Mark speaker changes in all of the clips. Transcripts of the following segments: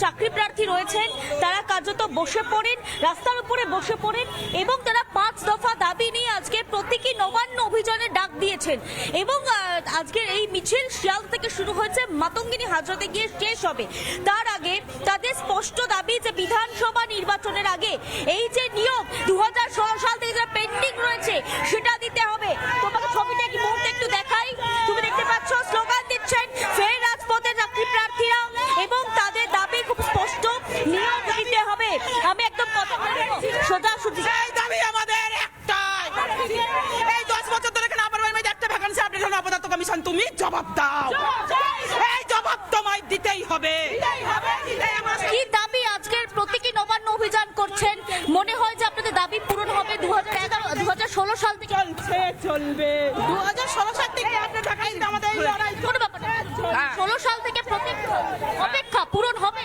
Speaker 1: চাকরি প্রার্থী রয়েছেন তারা কার্যত বসে পড়েন, রাস্তার উপরে বসে পড়েন এবং তারা 5 দফা দাবি নিয়ে আজকে প্রতীকী নবান্ন অভিযানের ডাক দিয়েছেন। এবং আজকের এই মিছিল শিয়ালদা থেকে শুরু হয়েছে, মাতঙ্গিনী হাজরাতে গিয়ে শেষ হবে। তার আগে তাদের স্পষ্ট দাবি যে বিধানসভা নির্বাচনের আগে এই যে নিয়োগ 2016 সাল থেকে যেটা পেন্ডিং রয়েছে সেটা দিতে হবে। তোমাকে ছবিটা কি মুহূর্তে একটু দেখাই। তুমি দেখতে পাচ্ছ স্লোগান দিচ্ছেন ফের রাজপথে চাকরি প্রার্থীরা এবং তাদের দাবি খুব স্পষ্ট, নিয়োগ দিতে হবে। আমি একদম কথা বলবো সোজাসুজি।
Speaker 2: এই দাবি আমাদের একটাই, এই 10 বছর ধরে কেন আমার মধ্যে একটা ভ্যাকেন্সি আপডেট অপদার্থ কমিশন, তুমি জবাব দাও। এই জবাব তোমায় দিতেই হবে।
Speaker 1: কি দাবি আজকের প্রতীকী নবান্ন অভিযান করছেন? মনে হয় যে আপনাদের দাবি পূরণ হবে 2016 সাল থেকে?
Speaker 2: চলবে 2016 সাল থেকে আমাদের এই লড়াই।
Speaker 1: কোনো ব্যাপার না, 16 সাল থেকে অপেক্ষা পূরণ হবে।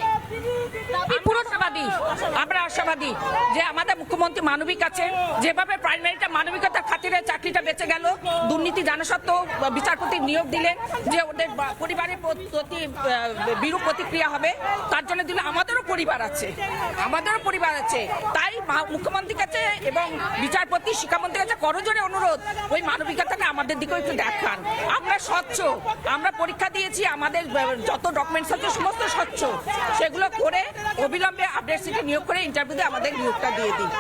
Speaker 1: দাবি পূরণ
Speaker 3: আশাবাদী, আমরা আশাবাদী যে আমাদের মুখ্যমন্ত্রী মানবিক আছেন। যেভাবে প্রাইমারিটা মানবিকতার খাতিরে চাকরিটা বেঁচে গেল, দুর্নীতি জানা সত্ত্বেও বিচারপতি নিয়োগ দিলেন যে ওদের পরিবারের প্রতি বিরূপ প্রতিক্রিয়া হবে, তার জন্য দিলে আমাদেরও পরিবার আছে, তাই মুখ্যমন্ত্রীর কাছে এবং বিচারপতি শিক্ষামন্ত্রীর কাছে করজোরে অনুরোধ, ওই মানবিকতাটা আমাদের দিকেও একটু দেখান। আমরা স্বচ্ছ, আমরা পরীক্ষা দিয়েছি, আমাদের যত ডকুমেন্টস আছে সমস্ত স্বচ্ছ, সেগুলো করে অবিলম্বে আপডেট সিটে নিয়োগ করে ইন্টারভিউতে আমাদের নিয়োগটা দিয়ে দিই।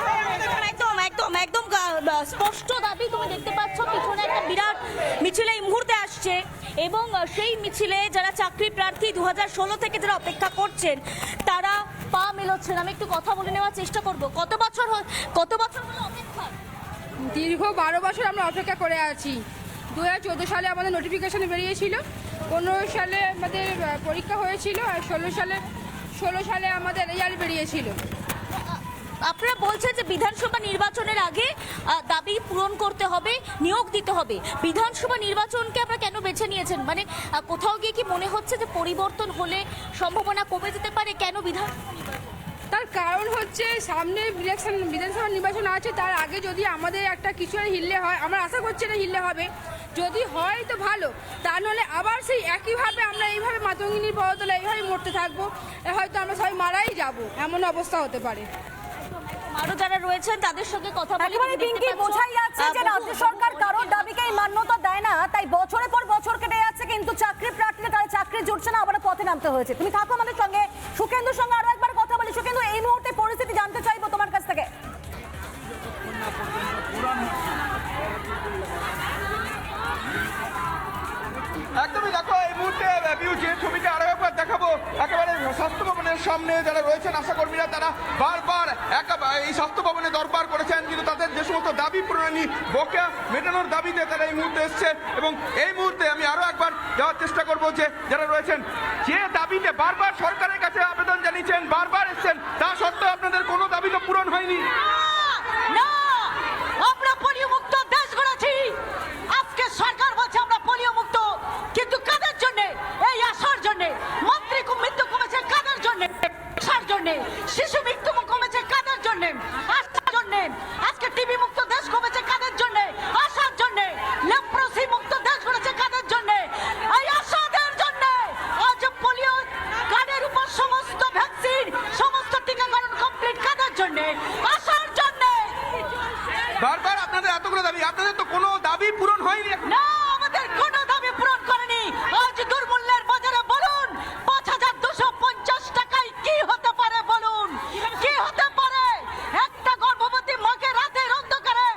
Speaker 1: একদম একদম একদম স্পষ্ট দাবি। তুমি দেখতে পাচ্ছ পিছনে একটা বিরাট মিছিল এই মুহূর্তে আসছে এবং সেই মিছিলে যারা চাকরি প্রার্থী 2016 থেকে যারা অপেক্ষা করছেন তারা পা মেলাচ্ছেন। আমি একটু কথা বলে নেওয়ার চেষ্টা করব। কত বছর হলো অপেক্ষা?
Speaker 4: দীর্ঘ 12 বছর আমরা অপেক্ষা করে আছি। 2014 সালে আমাদের নোটিফিকেশন বেরিয়েছিল, 15 সালে আমাদের পরীক্ষা হয়েছিল, আর 16 সালে আমাদের রেজাল্ট বেরিয়েছিল।
Speaker 1: আপনারা বলছেন যে বিধানসভা নির্বাচনের আগে দাবি পূরণ করতে হবে, নিয়োগ দিতে হবে। বিধানসভা নির্বাচনকে আপনারা কেন বেছে নিয়েছেন? মানে কোথাও গিয়ে কি মনে হচ্ছে যে পরিবর্তন হলে সম্ভাবনা কমে যেতে পারে? কেন বিধানসভা নির্বাচন?
Speaker 4: তার কারণ হচ্ছে সামনে বিধানসভা নির্বাচন আছে, তার আগে যদি আমাদের একটা কিছু হিললে হয়, আমরা আশা করছি এটা হিললে হবে, যদি হয় তো ভালো, তা নাহলে আবার সেই একইভাবে আমরা এইভাবে মাতঙ্গিনীর পদতলে এইভাবে মরতে থাকবো, হয়তো আমরা সবাই মারাই যাব, এমন অবস্থা হতে পারে।
Speaker 1: আরো যারা রয়েছেন তাদের সঙ্গে কথা বলে
Speaker 5: একেবারে পিঙ্কি, বোঝাই যাচ্ছে যে রাজ্য সরকার কারোর দাবিকেই মান্যতা দেয় না, তাই বছরের পর বছর কেটে যাচ্ছে কিন্তু চাকরি প্রার্থীরা তারা চাকরি জুটছে না, আবার পথে নামতে হয়েছে। তুমি থাকো আমাদের সঙ্গে, সুকেন্দুর সঙ্গে আরো একবার কথা বলি। সুকেন্দু, এই মুহূর্তে পরিস্থিতি জানতে চাইবো তোমার কাছ থেকে।
Speaker 6: একদমই দেখো, এই মুহূর্তে যে ছবিটা আরো একবার দেখাবো, একেবারে স্বাস্থ্য ভবনের সামনে যারা রয়েছেন আশাকর্মীরা, তারা বারবার এই স্বাস্থ্য ভবনে দরবার করেছেন, কিন্তু তাদের যে সমস্ত দাবি পূরণী বকেয়া মেটানোর দাবিতে তারা এই মুহূর্তে এসছে। এবং এই মুহূর্তে আমি আরো একবার যাওয়ার চেষ্টা করবো যে যারা রয়েছেন, যে দাবিতে বারবার সরকারের কাছে আবেদন জানিয়েছেন, বারবার এসছেন, তা সত্ত্বেও আপনাদের কোনো দাবি তো পূরণ হয়নি।
Speaker 7: আমরা পোলিও মুক্ত দেশ গড়েছি, আজকে সরকার বলছে আমরা পোলিও মুক্ত, কিন্তু কাদের জন্য? এই আশার জন্য। মন্ত্রী মৃত্যু কমেছে কাদের জন্য? আশার জন্য। শিশু মৃত্যু কমেছে কাদের জন্য? আশার জন্য। আজকে টিবি মুক্ত দেশ কমেছে কাদের জন্য? আশার জন্য। লেপ্রোসি মুক্ত দেশ গড়েছে কাদের জন্য? এই আশাদের জন্য। আজ পোলিও কার্ডের উপর সমস্ত ভ্যাকসিন, সমস্ত টিকাকরণ কমপ্লিট কাদের জন্য? আশার জন্য।
Speaker 6: বারবার আপনাদের এতগুলো দাবি, আপনাদের তো কোনো দাবি পূরণ হয়নি।
Speaker 7: না, আমাদের কোনো দাবি পূরণ করেনি। আজ দুর্মূল্যের বাজারে বলুন 5250 টাকায় কি হতে পারে? বলুন কি হতে পারে? একটা গর্ভবতী মাকে রাতের অন্ধকারে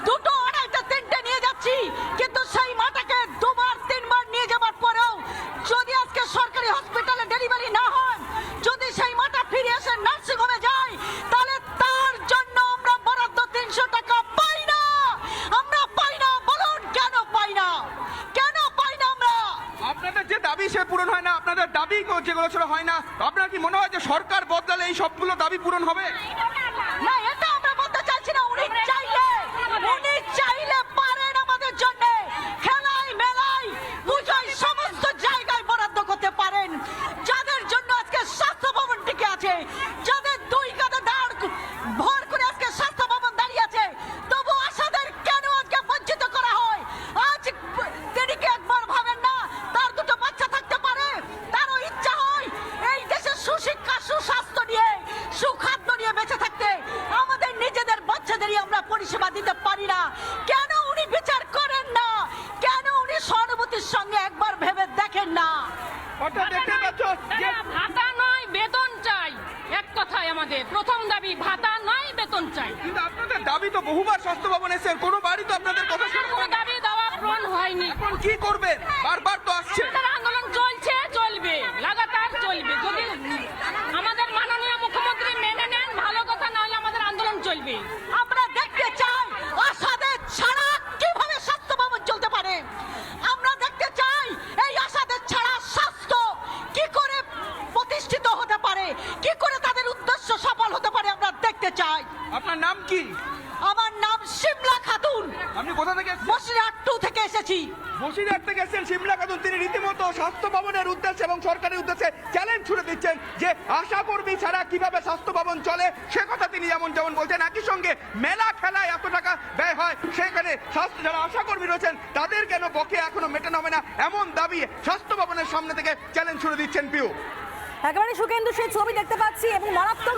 Speaker 7: 2, 2.5, 3টে নিয়ে যাচ্ছি, কিন্তু সেই মাটাকে 2বার 3বার নিয়ে যাবার পরেও যদি আজকে সরকারি হসপিটালে ডেলিভারি না হয়, যদি সেই মাটা ফিরে এসে নার্সিং হোমে যায়, তাহলে তার জন্য আমরা বরাদ্দ 300 টাকা পাই না। আমরা পাই না। বলুন কেন পাই না? কেন পাই না আমরা?
Speaker 6: আপনাদের যে দাবি সে পূরণ হয় না, আপনাদের দাবি যেগুলো ছিল হয় না, আপনার কি মনে হয় যে সরকার বদলালে এই সবগুলো দাবি পূরণ হবে?
Speaker 7: না, এটা আমরা বলতে চাইছি না। উনি চাইলে পারেন আমাদের জন্য খেলায় মেলায় পুজোয় সমস্ত জায়গায় বরাদ্দ করতে পারেন। যাদের জন্য আজকে স্বাস্থ্য ভবন টিকে আছে, যাদের 2 কাঁধে দাঁড় ভর করে আজকে স্বাস্থ্য ভবন দাঁড়িয়ে আছে, তবু আশাদের কেন আজকে বঞ্চিত করা হয়? আজ তিনি কি একবার ভাবেন না তার 2টো বাচ্চা থাকতে পারে? তারও ইচ্ছা হয় এই দেশের সুশীল
Speaker 6: বলছেন, কোনো বাড়ি তো আপনাদের কথা শুনছেন না।
Speaker 4: দাবি দেওয়া পূরণ হয়নি।
Speaker 6: এখন কি করবেন? বারবার তো আসছে।
Speaker 4: আমাদের আন্দোলন চলছে, চলবে, লাগাতার চলবে। যদি আমাদের মাননীয় মুখ্যমন্ত্রী মেনে নেন ভালো কথা, নাহলে আমাদের আন্দোলন চলবে।
Speaker 7: আমরা দেখতে চাই আশাদের ছাড়া কিভাবে স্বাস্থ্য ভবন চলতে পারে। আমরা দেখতে চাই এই আশাদের ছাড়া স্বাস্থ্য কি করে প্রতিষ্ঠিত হতে পারে, কি করে তাদের উদ্দেশ্য সফল হতে পারে, আমরা দেখতে চাই।
Speaker 6: আপনার নাম কি?
Speaker 7: আমার নাম শিমলা খাতুন,
Speaker 6: আপনি কোথা থেকে এসেছেন?
Speaker 7: বসিরহাট 2 থেকে এসেছি।
Speaker 6: বসিরহাট থেকে এসেছেন শিমলা খাতুন। তিনি রীতিমতো স্বাস্থ্য ভবনের উদ্দেশ্যে এবং সরকারের উদ্দেশ্যে চ্যালেঞ্জ ছুড়ে দিচ্ছেন যে আশা কর্মী ছাড়া কিভাবে স্বাস্থ্য ভবন চলে সে কথা তিনি যেমন বলছেন। একই সঙ্গে মেলা খেলায় এত টাকা ব্যয় হয়, সেখানে স্বাস্থ্য যারা আশা কর্মী রয়েছেন তাদের কেন বকেয়া এখনো মেটানো হবে না, এমন দাবি স্বাস্থ্য ভবনের সামনে থেকে চ্যালেঞ্জ ছুড়ে দিচ্ছেন পিউ।
Speaker 5: একেবারে সুকেন্দু সেই ছবি দেখতে পাচ্ছি এবং মারাত্মক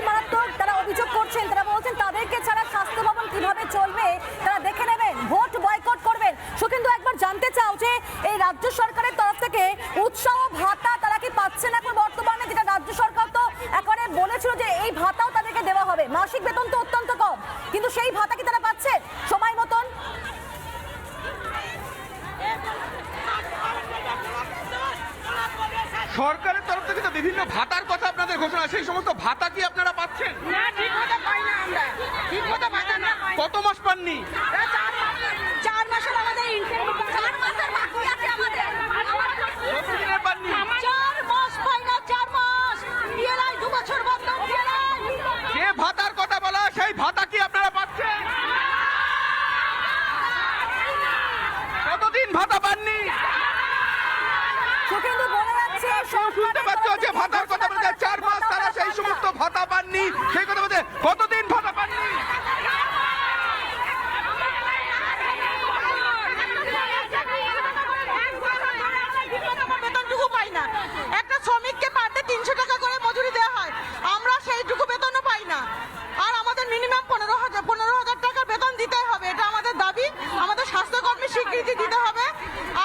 Speaker 5: তারা অভিযোগ করছেন। তারা বলছেন তাদেরকে ছাড়া স্বাস্থ্য ভবন কিভাবে চলবে তারা দেখে নেবেন, ভোট বয়কট করবেন। সুকেন্দু, একবার জানতে চাও যে এই রাজ্য সরকারের তরফ থেকে উৎসাহ ভাতা তারা কি পাচ্ছেন এখন বর্তমানে? যেটা রাজ্য সরকার তো একেবারে বলেছিল যে এই ভাতাও তাদেরকে দেওয়া হবে। মাসিক বেতন তো অত্যন্ত কম, কিন্তু সেই ভাতা কি তারা পাচ্ছে সময় মতন?
Speaker 6: সরকারের তরফ থেকে তো বিভিন্ন ভাতার কথা আপনাদের ঘোষণা, সেই সমস্ত ভাতা কি আপনারা পাচ্ছেন?
Speaker 4: না, ঠিক মতো পাই না আমরা, ঠিক মতো ভাতা না।
Speaker 6: কত মাস পাননি?
Speaker 7: 4 মাসের আমাদের ইনকাম, 4 মাসের বাকি আছে আমাদের।
Speaker 6: কতদিনের পাননি?
Speaker 7: 4 মাস পাই না, 4 মাস। পিএলআই 2 বছর বন্ধ, পিএলআই।
Speaker 6: যে ভাতার কথা বলা হয়, সেই ভাতা কি আপনারা পাচ্ছেন? কতদিন ভাতা পাননি?
Speaker 5: সুকেন্দু বলে যাচ্ছে
Speaker 6: শুনতে পাচ্ছ যে ভাতার কথা বলতে 4 মাস তারা সেই সমস্ত ভাতা পাননি, সেই কথা বলতে কতদিন ভাতা পাননি?
Speaker 7: বেতনটুকু পাই না। একটা শ্রমিককে পার ডে 300 টাকা করে মজুরি দেওয়া হয়, আমরা সেইটুকু বেতনও পাই না। আর আমাদের মিনিমাম 15,000 টাকার বেতন দিতে হবে, এটা আমাদের দাবি। আমাদের স্বাস্থ্যকর্মীর স্বীকৃতি দিতে হবে।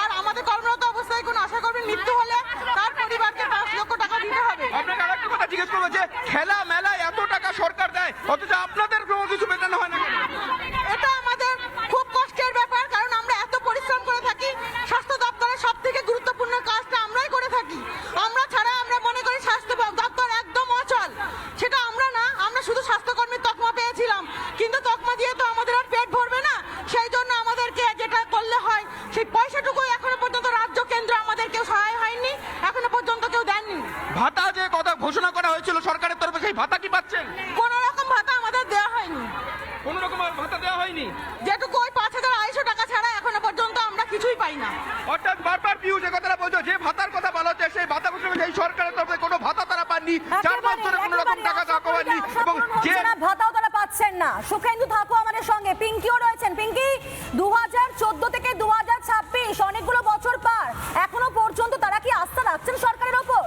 Speaker 7: আর আমাদের কর্মরত অবস্থায় কোনো আশাকর্মীর মৃত্যু হলে তার পরিবারকে 5 লক্ষ টাকা দিতে হবে।
Speaker 6: আপনাকে আরেকটা কথা জিজ্ঞেস করবো যে খেলা মেলায় এত টাকা সরকার দেয়, অথচ আপনাদের কোনো কিছু মেটানো হয় না কেন?
Speaker 7: এটা আমাদের খুব কষ্টের ব্যাপার, কারণ আমরা এত পরিশ্রম করে থাকি। স্বাস্থ্য দপ্তরের সব থেকে গুরুত্বপূর্ণ কাজটা আমরাই করে থাকি। আমরা ছাড়া আমরা মনে করি স্বাস্থ্য দপ্তর একদম অচল। সেটা আমরা না, আমরা শুধু স্বাস্থ্যকর্মীর তকমা পেয়েছিলাম, কিন্তু তকমা দিয়ে তো আমাদের আর পেট ভরবে না। সেই জন্য আমাদেরকে যেটা করলে হয়, সেই পয়সাটুকু এখনো পর্যন্ত রাজ্য কেন্দ্র আমাদের কেউ সহায় হয়নি, এখনো পর্যন্ত কেউ দেননি।
Speaker 6: ভাতা যে কথা ঘোষণা করা হয়েছিল সরকারের তরফে, সেই ভাতা কি পাচ্ছেন?
Speaker 7: কোন রকম ভাতা আমাদের দেওয়া হয়নি।
Speaker 6: কোন রকম ভাতা দেওয়া হয়নি?
Speaker 7: যেটুকু ওই 5,200 টাকা ছাড়া এখনো পর্যন্ত আমরা কিছুই পাই না।
Speaker 6: অর্থাৎ বারবার পিউ যে কথাটা বলছো, যে ভাতার কথা বলা হচ্ছে সেই ভাতা ঘোষণা সেই সরকারের তরফে কোনো ভাতা তারা পাননি, 4 মাস ধরে কোনো রকম টাকা দেওয়া হয়নি এবং যে
Speaker 5: ভাতাও তারা পাচ্ছেন না। সুকেন্দু থাকো আমাদের সঙ্গে, পিঙ্কিও রয়েছেন। পিঙ্কি, 2014 থেকে 2026 অনেকগুলো বছর পার, এখনো পর্যন্ত তারা কি আস্থা রাখছেন সরকারের ওপর?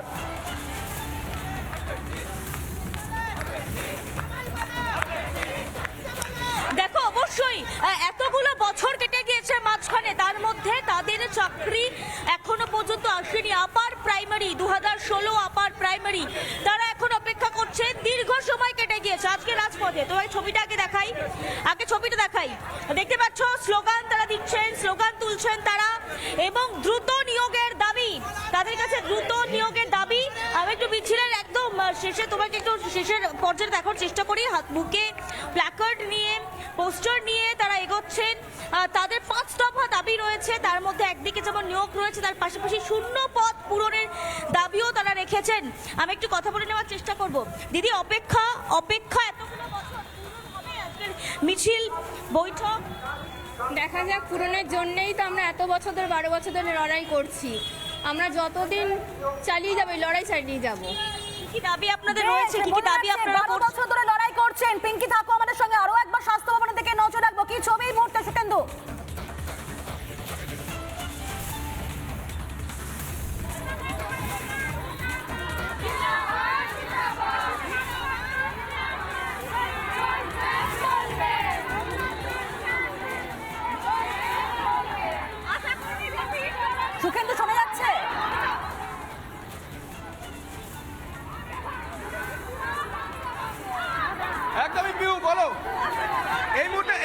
Speaker 1: দেখো, অবশ্যই এতগুলো বছর কেটে গিয়েছে মাঝখানে, তার মধ্যে তাদের চাকরি এখনো পর্যন্ত আসেনি। আপার প্রাইমারি 2016 আপার প্রাইমারি তারা এখন অপেক্ষা করছে, দীর্ঘ সময় কেটে গিয়েছে। আজকে রাজপথে তোমার ছবিটা আগে ছবিটা দেখাই। দেখতে পাচ্ছ স্লোগান তারা দিচ্ছেন, স্লোগান তুলছেন তারা, এবং দ্রুত নিয়োগের দাবি, তাদের কাছে দ্রুত নিয়োগের দাবি। আমি একটু মিছিলের একদম শেষে তোমাকে একটু শেষের পর্যায়ে দেখার চেষ্টা করি। হাত বুকে প্ল্যাকার্ড নিয়ে, পোস্টার নিয়ে তারা এগোচ্ছেন। তাদের 5 দফা দাবি রয়েছে, তার মধ্যে একদিকে যেমন নিয়োগ রয়েছে, তার পাশাপাশি শূন্য পদ পূরণের দাবিও তারা রেখেছেন। আমি একটু কথা বলে নেওয়ার চেষ্টা করব। দিদি, অপেক্ষা এতগুলো বছর পূরণ হবে, আজকের মিছিল বৈঠক
Speaker 4: দেখা যাক, পূরণের জন্যই তো আমরা এত বছর ধরে 12 বছর ধরে লড়াই করছি। আমরা যতদিন চালিয়ে যাবো, লড়াই চালিয়ে যাবো।
Speaker 1: কি দাবি আপনাদের রয়েছে, কি দাবি আপনারা
Speaker 5: 12 বছর ধরে লড়াই করছেন। পিঙ্কি থাকো আমাদের সঙ্গে, আরো একবার স্বাস্থ্য ভবনের দিকে নজর রাখবো। কি ছবি এই মুহূর্তে সুকেন্দু? সুকেন্দু শোনা যাচ্ছে?
Speaker 6: একদমই পিউ বলো, এই মুহূর্তে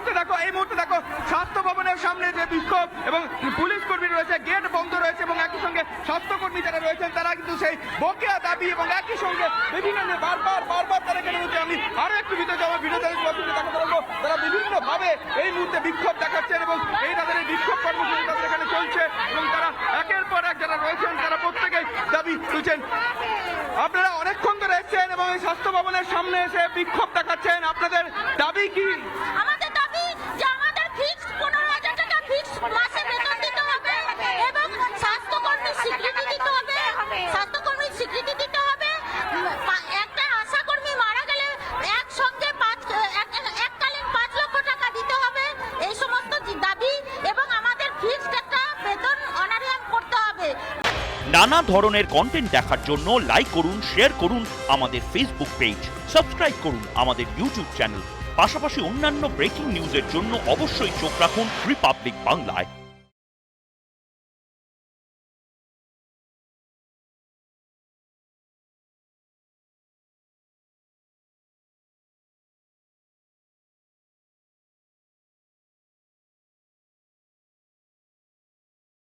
Speaker 6: মুহূর্তে দেখো স্বাস্থ্য ভবনের সামনে যে বিক্ষোভ এবং পুলিশ কর্মী রয়েছে, গেট বন্ধ রয়েছে এবং একই সঙ্গে স্বাস্থ্যকর্মী যারা রয়েছেন তারা কিন্তু সেই বকেয়া দাবি এবং একই সঙ্গে বিভিন্ন বারবার তারা কেন বলছে। আমি আরো একটু ভিতরে যাবো, ভিডিও দেখাতে পারবো তারা বিভিন্ন ভাবে এই মুহূর্তে বিক্ষোভ দেখাচ্ছেন এবং এই তাদের এই বিক্ষোভ কর্মসূচি তাদের এখানে চলছে এবং তারা একের পর এক যারা রয়েছেন তারা প্রত্যেকেই দাবি তুলছেন। আপনারা অনেকক্ষণ ধরে এসেছেন এবং এই স্বাস্থ্য ভবনের সামনে এসে বিক্ষোভ দেখাচ্ছেন, আপনাদের দাবি কি?
Speaker 1: আমাদের দাবি যে আমাদের ফিক্সড 15,000 টাকা ফিক্সড মাসে বেতন দিতে হবে এবং স্বাস্থ্যকর্মীর স্বীকৃতি দিতে হবে। স্বাস্থ্যকর্মীর স্বীকৃতি দিতে হবে। একটা আশাকর্মী মারা গেলে একসঙ্গে এককালীন 5 লক্ষ টাকা দিতে হবে। এই সমস্ত দাবি এবং আমাদের ফিক্সড একটা বেতন অনারিয়াম করতে হবে।
Speaker 8: নানা ধরনের কন্টেন্ট দেখার জন্য লাইক করুন, শেয়ার করুন আমাদের ফেসবুক পেজ, সাবস্ক্রাইব করুন আমাদের ইউটিউব চ্যানেল। পাশাপাশি অন্যান্য ব্রেকিং নিউজের জন্য অবশ্যই চোখ রাখুন রিপাবলিক বাংলায়।